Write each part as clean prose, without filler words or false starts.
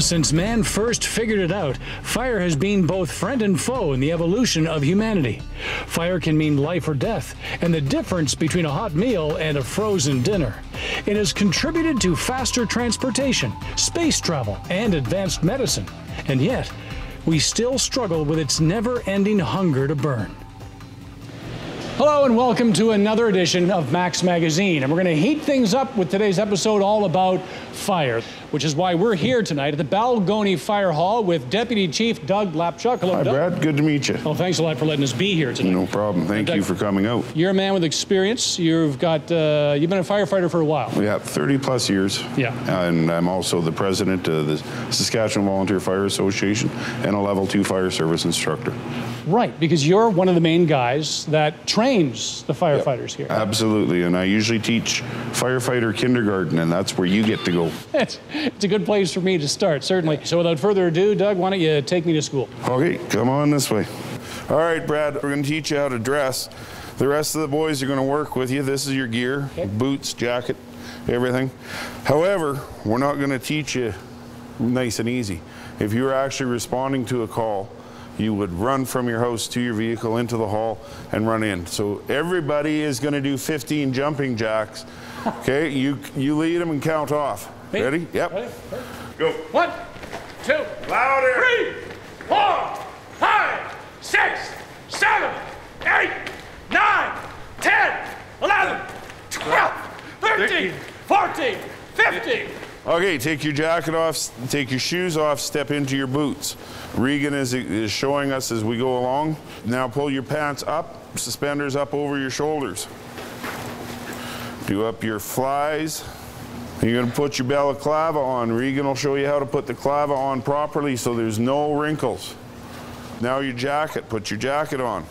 Since man first figured it out, fire has been both friend and foe in the evolution of humanity. Fire can mean life or death, and the difference between a hot meal and a frozen dinner. It has contributed to faster transportation, space travel, and advanced medicine. And yet, we still struggle with its never-ending hunger to burn. Hello and welcome to another edition of Max Magazine. And we're going to heat things up with today's episode all about fire, which is why we're here tonight at the Balgonie Fire Hall with Deputy Chief Doug Lapchuk. Hello, Hi, Doug. Brad. Good to meet you. Well, thanks a lot for letting us be here tonight. No problem. Thank you for coming out. You're a man with experience. You've got, you've been a firefighter for a while. Yeah, 30 plus years. Yeah. And I'm also the president of the Saskatchewan Volunteer Fire Association and a level 2 fire service instructor. Right, because you're one of the main guys that trains the firefighters here. Absolutely, and I usually teach Firefighter Kindergarten, and that's where you get to go. It's a good place for me to start, certainly. So without further ado, Doug, why don't you take me to school? Okay, come on this way. All right, Brad, we're going to teach you how to dress. The rest of the boys are going to work with you. This is your gear, boots, jacket, everything. However, we're not going to teach you nice and easy. If you were actually responding to a call, you would run from your house to your vehicle into the hall and run in. So everybody is going to do 15 jumping jacks. Okay, you lead them and count off. Me? Ready? Yep. Ready? Go. 1, 2, Louder. 3, 4, 5, 6, 7, 8, 9, 10, 11, 12, 13, 14, 15. Okay, take your jacket off, take your shoes off, step into your boots. Regan is showing us as we go along. Now pull your pants up, suspenders up over your shoulders. Do up your flies. You're going to put your balaclava on. Regan will show you how to put the clava on properly so there's no wrinkles. Now your jacket, put your jacket on.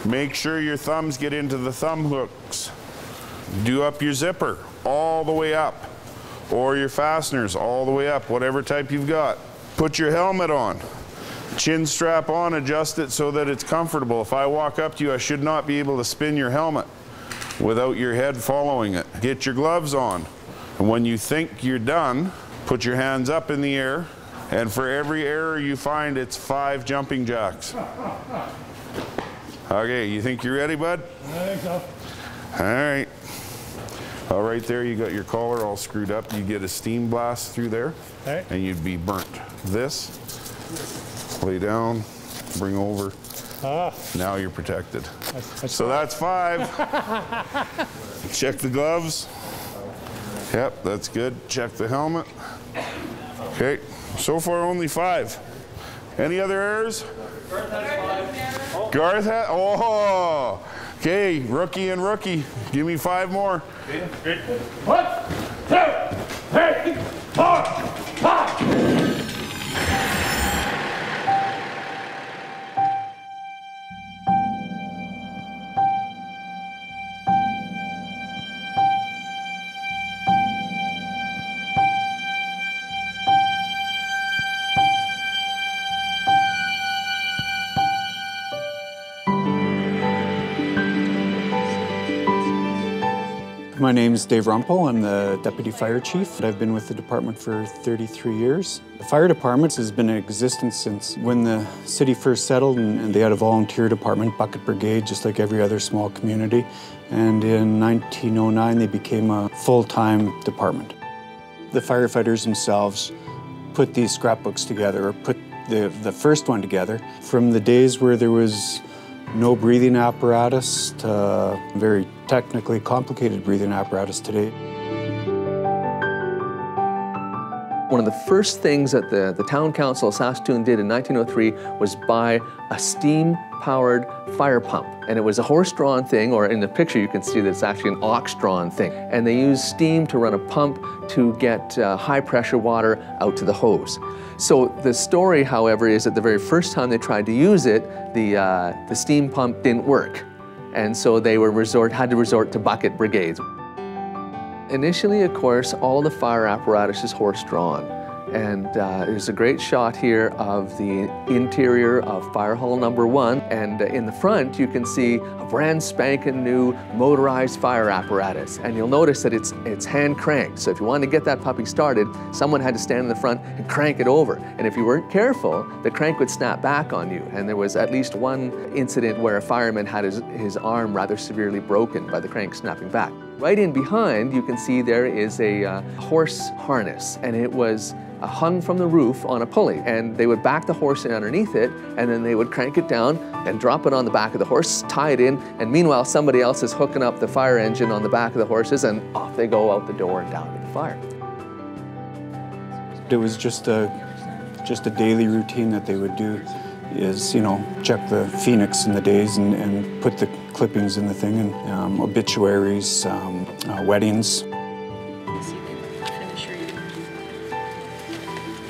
Make sure your thumbs get into the thumb hooks. Do up your zipper all the way up, or your fasteners all the way up, whatever type you've got. Put your helmet on. Chin strap on, adjust it so that it's comfortable. If I walk up to you, I should not be able to spin your helmet without your head following it. Get your gloves on. And when you think you're done, put your hands up in the air, and for every error you find, it's 5 jumping jacks. Okay, you think you're ready, bud? I think so. All right. All right, there you got your collar all screwed up. You get a steam blast through there, and you'd be burnt. This, lay down, bring over. Now you're protected. So that's 5. Check the gloves. Yep, that's good. Check the helmet. Okay, so far only 5. Any other errors? Garth has 5. Garth has, oh! Okay, rookie and rookie. Give me 5 more. 1, 2, 3, 4, 5. My name is Dave Rumpel. I'm the Deputy Fire Chief. I've been with the department for 33 years. The fire department has been in existence since when the city first settled, and they had a volunteer department, bucket brigade, just like every other small community. And in 1909, they became a full-time department. The firefighters themselves put these scrapbooks together, or put the first one together, from the days where there was no breathing apparatus to very technically complicated breathing apparatus today. One of the first things that the Town Council of Saskatoon did in 1903 was buy a steam-powered fire pump. And it was a horse-drawn thing, or in the picture you can see that it's actually an ox-drawn thing. And they used steam to run a pump to get high-pressure water out to the hose. So the story, however, is that the very first time they tried to use it, the steam pump didn't work. And so they had to resort to bucket brigades. Initially, of course, all the fire apparatus is horse-drawn. And there's a great shot here of the interior of Fire Hall number 1. And in the front, you can see a brand spanking new motorized fire apparatus. And you'll notice that it's hand cranked. So if you wanted to get that puppy started, someone had to stand in the front and crank it over. And if you weren't careful, the crank would snap back on you. And there was at least one incident where a fireman had his arm rather severely broken by the crank snapping back. Right in behind, you can see there is a horse harness, and it was hung from the roof on a pulley, and they would back the horse in underneath it, and then they would crank it down and drop it on the back of the horse, tie it in, and meanwhile somebody else is hooking up the fire engine on the back of the horses, and off they go out the door and down to the fire. It was just a daily routine that they would do, is, you know, check the Phoenix in the days and put the clippings in the thing, and obituaries, weddings.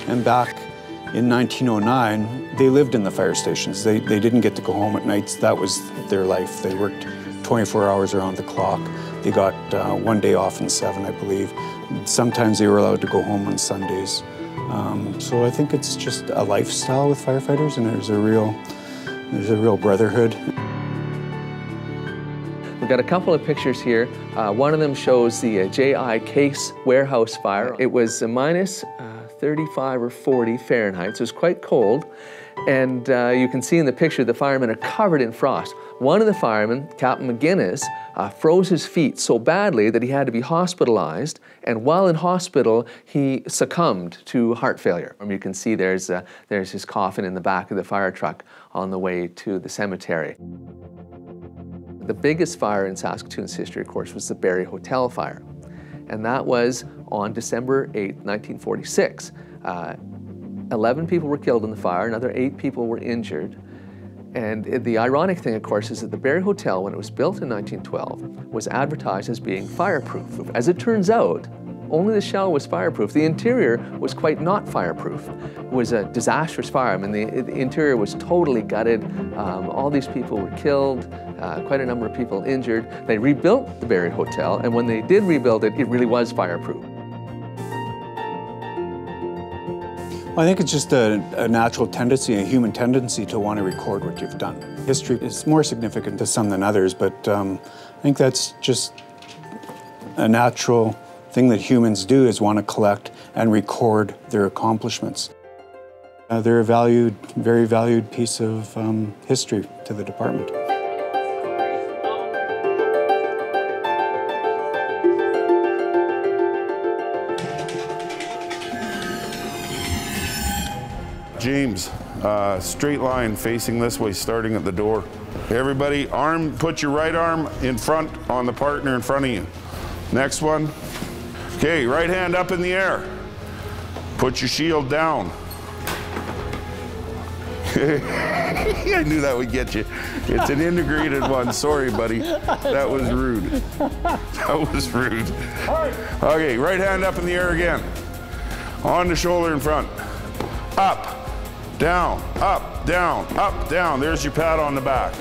And back in 1909, they lived in the fire stations. They didn't get to go home at nights. That was their life. They worked 24 hours around the clock. They got 1 day off in 7, I believe. Sometimes they were allowed to go home on Sundays. So I think it's just a lifestyle with firefighters, and there's a real brotherhood. We've got a couple of pictures here. One of them shows the J.I. Case warehouse fire. It was minus 35 or 40 Fahrenheit, so it's quite cold. And you can see in the picture the firemen are covered in frost. One of the firemen, Captain McGinnis, froze his feet so badly that he had to be hospitalized, and while in hospital he succumbed to heart failure. You can see there's his coffin in the back of the fire truck on the way to the cemetery. The biggest fire in Saskatoon's history, of course, was the Barrie Hotel fire, and that was on December 8, 1946. 11 people were killed in the fire, another 8 people were injured. And the ironic thing, of course, is that the Barrie Hotel, when it was built in 1912, was advertised as being fireproof. As it turns out, only the shell was fireproof. The interior was quite not fireproof. It was a disastrous fire. I mean, the interior was totally gutted. All these people were killed, quite a number of people injured. They rebuilt the Barrie Hotel, and when they did rebuild it, it really was fireproof. I think it's just a natural tendency, a human tendency to want to record what you've done. History is more significant to some than others, but I think that's just a natural thing that humans do, is want to collect and record their accomplishments. They're a very valued piece of history to the department. James, straight line facing this way, starting at the door. Everybody, put your right arm in front on the partner in front of you. Next one. Okay, right hand up in the air. Put your shield down. I knew that would get you. It's an integrated one. Sorry, buddy. That was rude. That was rude. Okay, right hand up in the air again. On the shoulder in front. Up. Down, up, down, up, down. There's your pat on the back.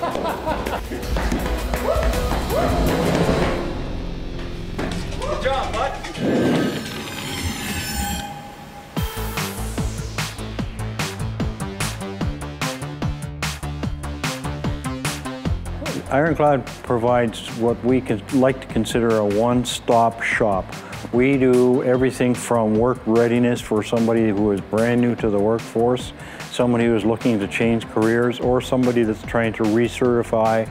Good job, bud. Ironclad provides what we like to consider a one-stop shop. We do everything from work readiness for somebody who is brand new to the workforce, somebody who is looking to change careers, or somebody that's trying to recertify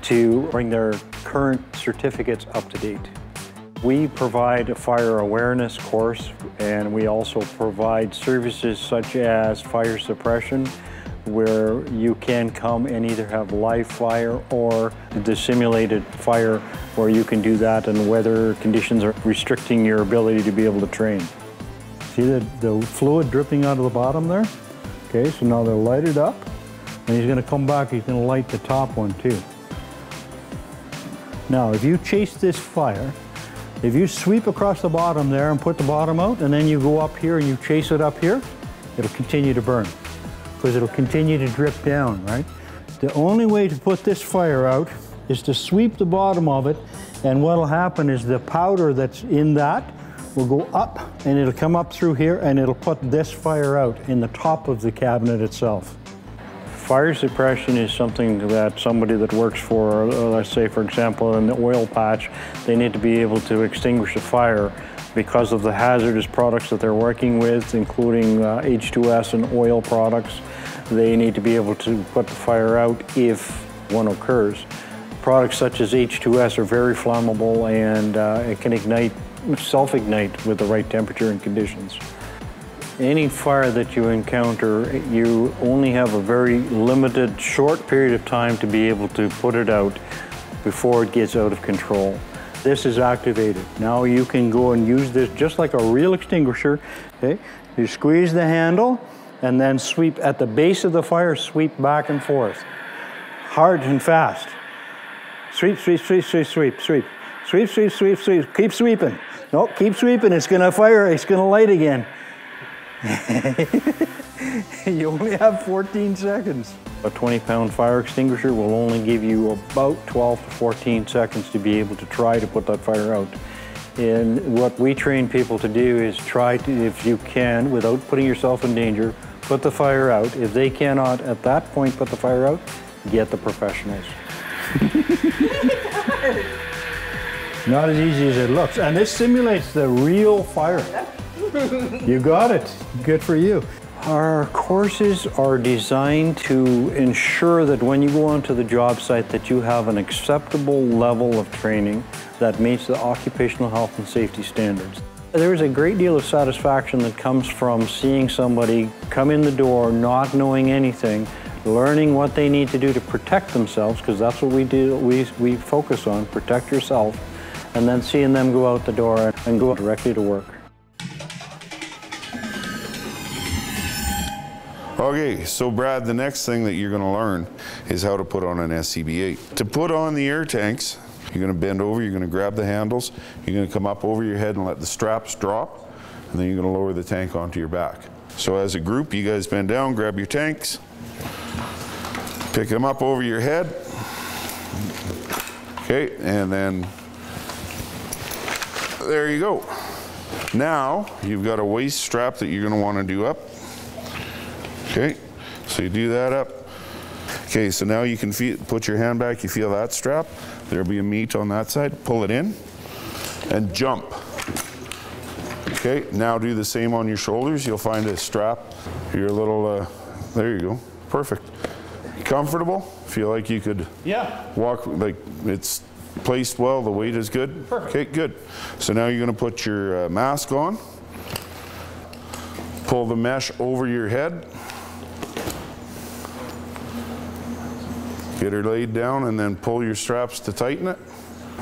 to bring their current certificates up to date. We provide a fire awareness course, and we also provide services such as fire suppression, where you can come and either have live fire or the simulated fire, where you can do that and weather conditions are restricting your ability to be able to train. See the fluid dripping out of the bottom there? Okay, so now they'll light it up, and he's gonna come back, he's gonna light the top one too. Now, if you chase this fire, if you sweep across the bottom there and put the bottom out, and then you go up here and you chase it up here, it'll continue to burn, because it'll continue to drip down, right? The only way to put this fire out is to sweep the bottom of it, and what'll happen is the powder that's in that will go up and it'll come up through here and it'll put this fire out in the top of the cabinet itself. Fire suppression is something that somebody that works for, let's say for example in the oil patch, they need to be able to extinguish a fire because of the hazardous products that they're working with, including H2S and oil products. They need to be able to put the fire out if one occurs. Products such as H2S are very flammable and it can ignite, self-ignite with the right temperature and conditions. Any fire that you encounter, you only have a very limited, short period of time to be able to put it out before it gets out of control. This is activated. Now you can go and use this just like a real extinguisher. Okay? You squeeze the handle and then sweep at the base of the fire, sweep back and forth. Hard and fast. Sweep, sweep, sweep, sweep, sweep, sweep. Sweep, sweep, sweep, sweep. Keep sweeping. No, keep sweeping. It's gonna fire, it's gonna light again. You only have 14 seconds. A 20-pound fire extinguisher will only give you about 12 to 14 seconds to be able to try to put that fire out. And what we train people to do is try to, if you can, without putting yourself in danger, put the fire out. If they cannot, at that point, put the fire out, get the professionals. Not as easy as it looks. And this simulates the real fire. You got it. Good for you. Our courses are designed to ensure that when you go onto the job site that you have an acceptable level of training that meets the occupational health and safety standards. There is a great deal of satisfaction that comes from seeing somebody come in the door not knowing anything, learning what they need to do to protect themselves, because that's what we do, we focus on, protect yourself, and then seeing them go out the door and go directly to work. Okay, so Brad, the next thing that you're going to learn is how to put on an SCBA. To put on the air tanks, you're going to bend over, you're going to grab the handles, you're going to come up over your head and let the straps drop, and then you're going to lower the tank onto your back. So as a group, you guys bend down, grab your tanks, pick them up over your head, okay, and then there you go. Now, you've got a waist strap that you're going to want to do up. Okay, so you do that up. Okay, so now you can put your hand back, you feel that strap. There'll be a meat on that side. Pull it in and jump. Okay, now do the same on your shoulders. You'll find a strap. Your little, there you go. Perfect. Comfortable? Feel like you could walk, like it's placed well, the weight is good? Perfect. Okay, good. So now you're going to put your mask on. Pull the mesh over your head. Get her laid down and then pull your straps to tighten it.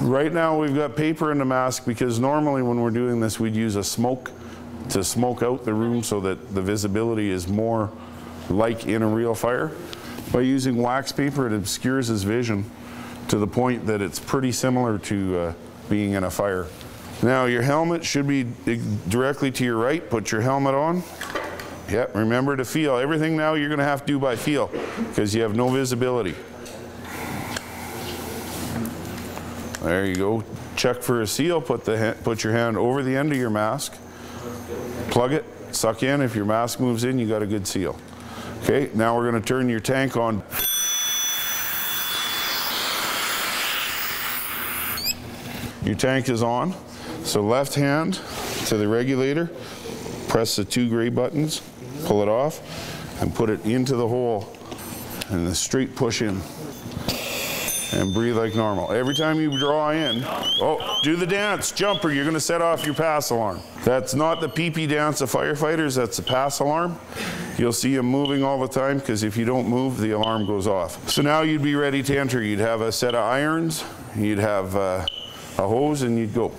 Right now we've got paper in the mask because normally when we're doing this we'd use a smoke to smoke out the room so that the visibility is more like in a real fire. By using wax paper it obscures his vision to the point that it's pretty similar to being in a fire. Now your helmet should be directly to your right. Put your helmet on. Yep, remember to feel. Everything now you're going to have to do by feel because you have no visibility. There you go. Check for a seal. Put your hand over the end of your mask. Plug it. Suck in. If your mask moves in, you got a good seal. Okay, now we're going to turn your tank on. Your tank is on. So left hand to the regulator. Press the 2 gray buttons. Pull it off and put it into the hole. And the straight push in. And breathe like normal. Every time you draw in, oh, do the dance, jumper, you're gonna set off your pass alarm. That's not the pee-pee dance of firefighters, that's the pass alarm. You'll see them moving all the time because if you don't move, the alarm goes off. So now you'd be ready to enter. You'd have a set of irons, you'd have a hose, and you'd go.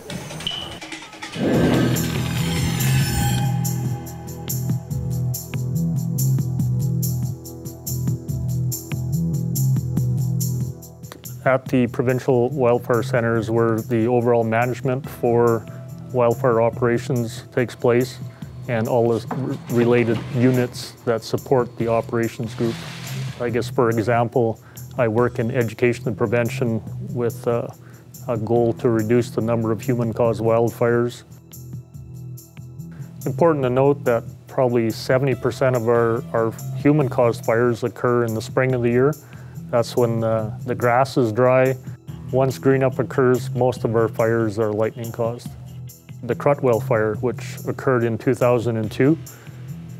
At the provincial wildfire centers where the overall management for wildfire operations takes place and all the related units that support the operations group. I guess, for example, I work in education and prevention with a goal to reduce the number of human-caused wildfires. Important to note that probably 70% of our human-caused fires occur in the spring of the year. That's when the grass is dry. Once green up occurs, most of our fires are lightning-caused. The Crutwell fire, which occurred in 2002,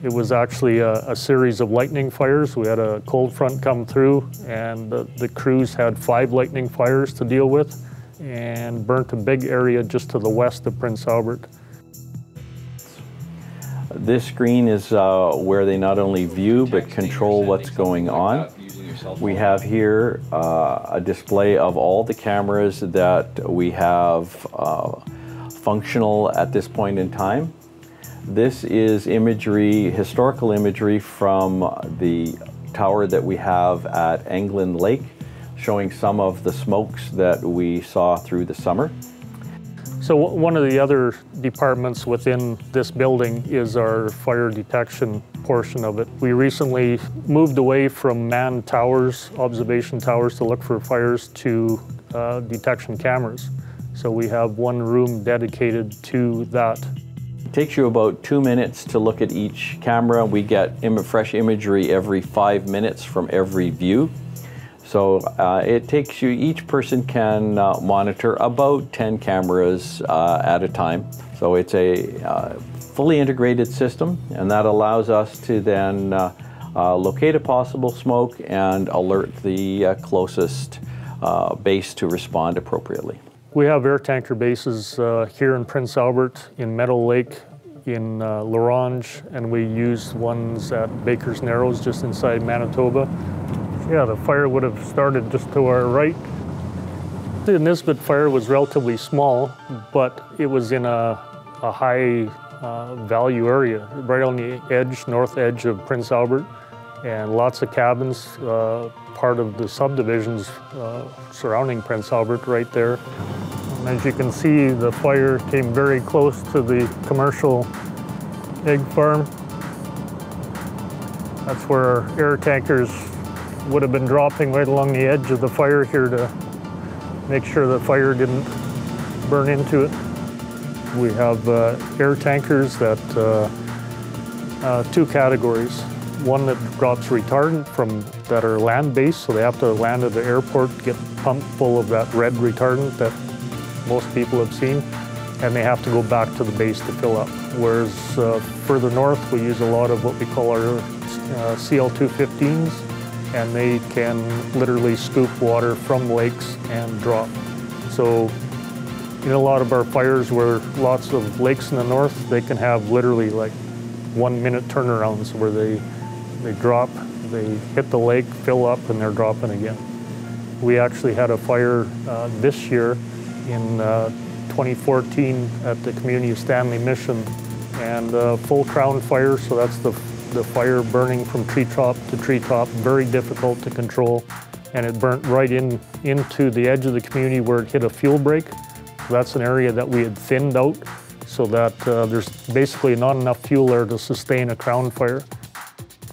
it was actually a series of lightning fires. We had a cold front come through, and the crews had 5 lightning fires to deal with and burnt a big area just to the west of Prince Albert. This screen is where they not only view but control what's going on. We have here a display of all the cameras that we have functional at this point in time. This is imagery, historical imagery from the tower that we have at England Lake, showing some of the smokes that we saw through the summer. So one of the other departments within this building is our fire detection portion of it. We recently moved away from manned towers, observation towers to look for fires, to detection cameras. So we have one room dedicated to that. It takes you about 2 minutes to look at each camera. We get fresh imagery every 5 minutes from every view. So it takes you, each person can monitor about 10 cameras at a time. So it's a fully integrated system, and that allows us to then locate a possible smoke and alert the closest base to respond appropriately. We have air tanker bases here in Prince Albert, in Meadow Lake, in L'Orange, and we use ones at Baker's Narrows just inside Manitoba. Yeah, the fire would have started just to our right. The Nisbet fire was relatively small, but it was in a high value area, right on the edge, north edge of Prince Albert, and lots of cabins, part of the subdivisions surrounding Prince Albert right there. And as you can see, the fire came very close to the commercial egg farm. That's where our air tankers would have been dropping right along the edge of the fire here to make sure the fire didn't burn into it. We have air tankers that, 2 categories. One that drops retardant that are land-based, so they have to land at the airport, get pumped full of that red retardant that most people have seen, and they have to go back to the base to fill up. Whereas further north, we use a lot of what we call our CL215s, and they can literally scoop water from lakes and drop. So in a lot of our fires where lots of lakes in the north, they can have literally like 1 minute turnarounds where they drop, they hit the lake, fill up, and they're dropping again. We actually had a fire this year in 2014 at the community of Stanley Mission, and full crown fire, so that's the fire burning from treetop to treetop, very difficult to control, and it burnt right into the edge of the community where it hit a fuel break. So that's an area that we had thinned out so that there's basically not enough fuel there to sustain a crown fire.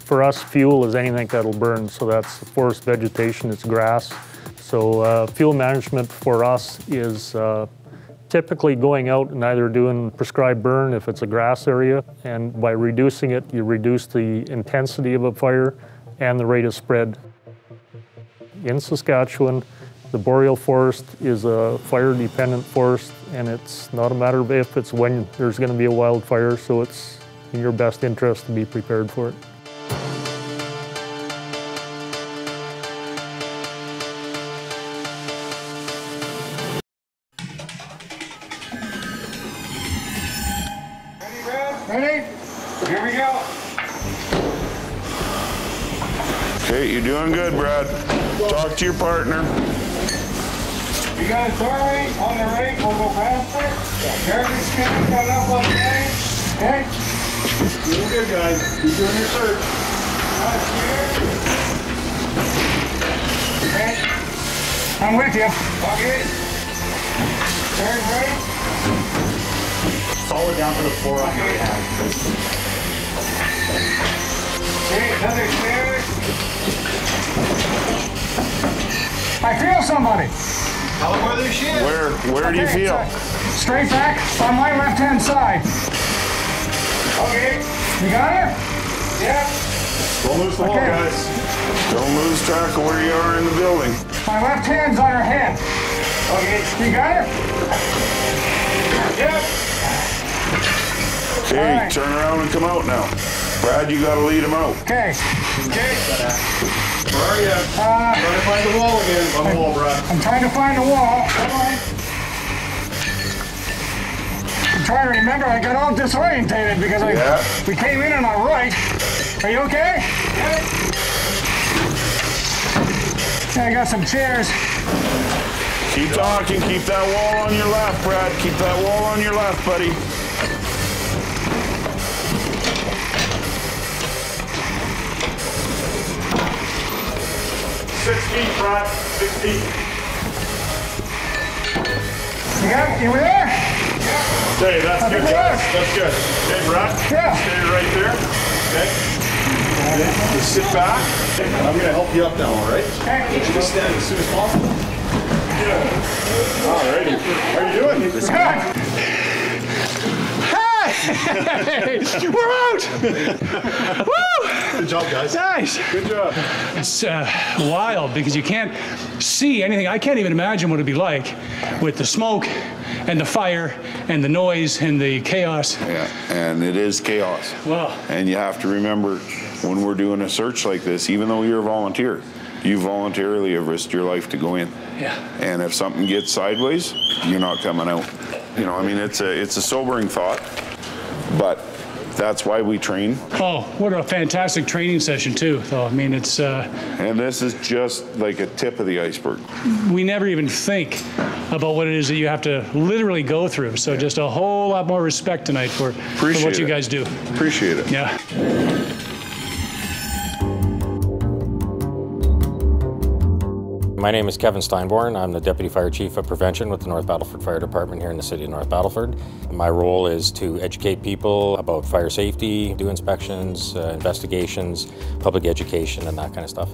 For us, fuel is anything that'll burn, so that's forest vegetation, it's grass. So fuel management for us is typically going out and either doing prescribed burn if it's a grass area, and by reducing it, you reduce the intensity of a fire and the rate of spread. In Saskatchewan, the boreal forest is a fire-dependent forest, and it's not a matter of if, it's when there's going to be a wildfire, so it's in your best interest to be prepared for it. Ready? Here we go. Okay, you're doing good, Brad. Talk to your partner. You got a doorway on the right, we'll go past it. Garvie scan coming up on the right. Okay? Doing good, guys. Keep doing your search. Okay. I'm with you. Okay. Turn right. Solid down to the floor on your hand. Okay, another stairs. I feel somebody. Tell them where their shit is. Where do you feel? Straight back on my left-hand side. Okay, you got her? Yeah. Don't lose the wall, guys. Don't lose track of where you are in the building. My left hand's on her head. Okay, you got her? Yep. Okay, Right. turn around and come out now. Brad, you gotta lead him out. Okay. Okay. Where are you? Trying to find the wall again. On the wall, Brad. I'm trying to find the wall. Come on. I'm trying to remember, I got all disorientated because we came in on our right. Are you okay? Yeah, I got some chairs. Keep talking, keep that wall on your left, Brad. Keep that wall on your left, buddy. Brad. 6 feet. You were there? Yeah. Okay, that's good, guys. That's good. Okay, Brad. Yeah. Stay right there. Okay. Just sit back. I'm going to help you up now, all right? Okay. Just stand as soon as possible. Yeah. All righty. How are you doing? Good. Hey! We're out! Woo! Good job, guys. Nice. Good job. It's wild because you can't see anything. I can't even imagine what it'd be like with the smoke and the fire and the noise and the chaos. Yeah, and it is chaos. Wow. And you have to remember, when we're doing a search like this, even though you're a volunteer, you voluntarily have risked your life to go in. Yeah. And if something gets sideways, you're not coming out. You know, I mean, it's a sobering thought, but that's why we train. Oh, what a fantastic training session too, though. I mean, it's... And this is just like a tip of the iceberg. we never even think about what it is that you have to literally go through. So just a whole lot more respect tonight for what you guys do. Appreciate it. Yeah. My name is Kevin Steinborn. I'm the Deputy Fire Chief of Prevention with the North Battleford Fire Department here in the city of North Battleford. My role is to educate people about fire safety, do inspections, investigations, public education, and that kind of stuff.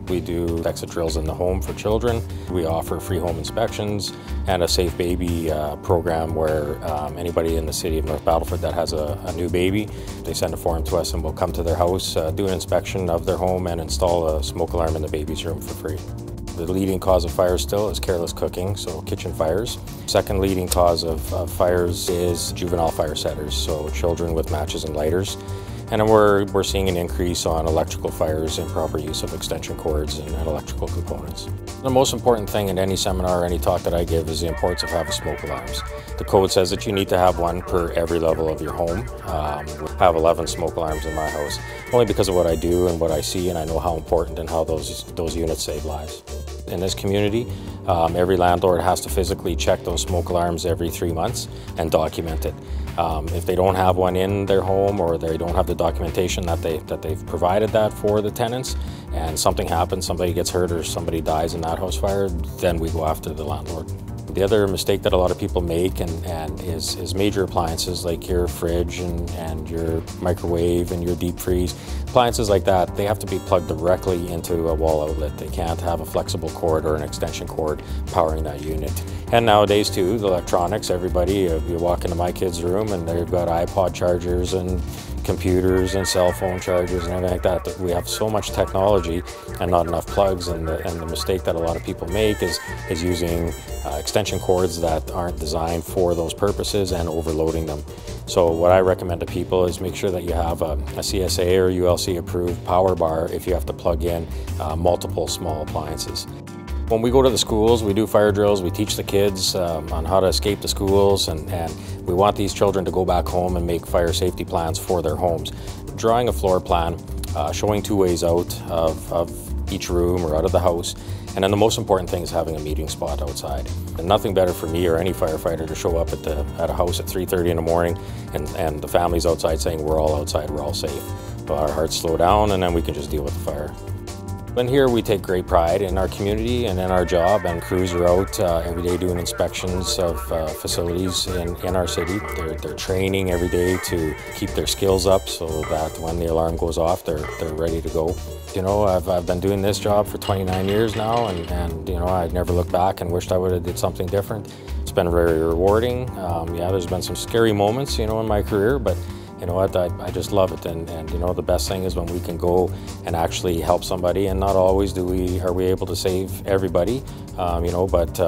We do exit drills in the home for children. We offer free home inspections and a Safe Baby program where anybody in the city of North Battleford that has a new baby, they send a form to us and we'll come to their house, do an inspection of their home and install a smoke alarm in the baby's room for free. The leading cause of fires still is careless cooking, so kitchen fires. Second leading cause of fires is juvenile fire setters, so children with matches and lighters. And then we're seeing an increase on electrical fires, improper use of extension cords and electrical components. The most important thing in any seminar or any talk that I give is the importance of having smoke alarms. The code says that you need to have one per every level of your home. We have 11 smoke alarms in my house, only because of what I do and what I see, and I know how important and how those units save lives. In this community, every landlord has to physically check those smoke alarms every 3 months and document it. If they don't have one in their home or they don't have the documentation that they've provided that for the tenants, and something happens, somebody gets hurt or somebody dies in that house fire, then we go after the landlord. The other mistake that a lot of people make and is major appliances like your fridge and your microwave and your deep freeze. Appliances like that, they have to be plugged directly into a wall outlet. They can't have a flexible cord or an extension cord powering that unit. And nowadays too, the electronics, everybody, you walk into my kids' room and they've got iPod chargers and computers and cell phone chargers and everything like that. We have so much technology and not enough plugs, and the mistake that a lot of people make is using extension cords that aren't designed for those purposes and overloading them. So what I recommend to people is make sure that you have a CSA or ULC approved power bar if you have to plug in multiple small appliances. When we go to the schools, we do fire drills, we teach the kids on how to escape the schools, and we want these children to go back home and make fire safety plans for their homes. Drawing a floor plan, showing 2 ways out of each room or out of the house, and then the most important thing is having a meeting spot outside. And nothing better for me or any firefighter to show up at a house at 3:30 in the morning and the family's outside saying we're all outside, we're all safe. But our hearts slow down and then we can just deal with the fire. And here we take great pride in our community and in our job, and crews are out every day doing inspections of facilities in our city. They're training every day to keep their skills up so that when the alarm goes off, they're ready to go. You know, I've been doing this job for 29 years now, and you know, I'd never looked back and wished I would have did something different. It's been very rewarding. Yeah, there's been some scary moments, you know, in my career, but you know what, I just love it. And you know, the best thing is when we can go and actually help somebody, and not always are we able to save everybody, you know, but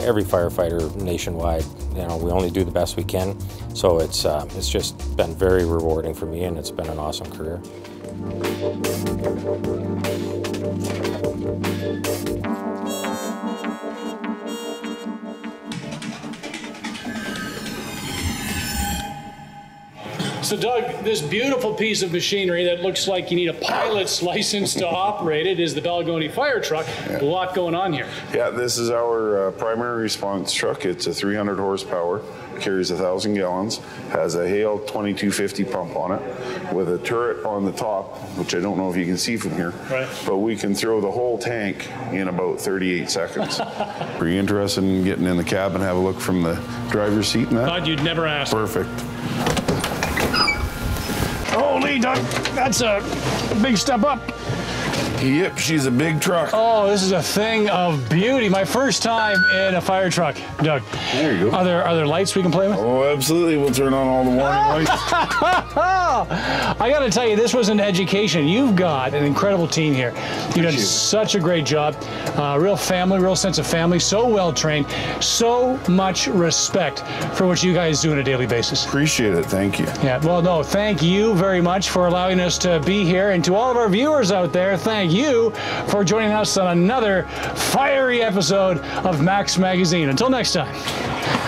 every firefighter nationwide, you know, we only do the best we can. So it's just been very rewarding for me, and it's been an awesome career. So Doug, this beautiful piece of machinery that looks like you need a pilot's license to operate it is the Balgonie fire truck. Yeah. A lot going on here. Yeah, this is our primary response truck. It's a 300 horsepower, carries 1,000 gallons, has a Hale 2250 pump on it with a turret on the top, which I don't know if you can see from here, right, but we can throw the whole tank in about 38 seconds. Are you interested in getting in the cab and have a look from the driver's seat and that? God, you'd never ask. Perfect. Holy Doug, that's a big step up. Yep, she's a big truck. Oh, this is a thing of beauty. My first time in a fire truck, Doug. There you go. Are there lights we can play with? Oh, absolutely. We'll turn on all the warning lights. I got to tell you, this was an education. You've got an incredible team here. You've done such a great job. Real family, real sense of family. So well trained. So much respect for what you guys do on a daily basis. Appreciate it. Thank you. Yeah. Well, no, thank you very much for allowing us to be here, and to all of our viewers out there, thank you for joining us on another fiery episode of Max Magazine. Until next time.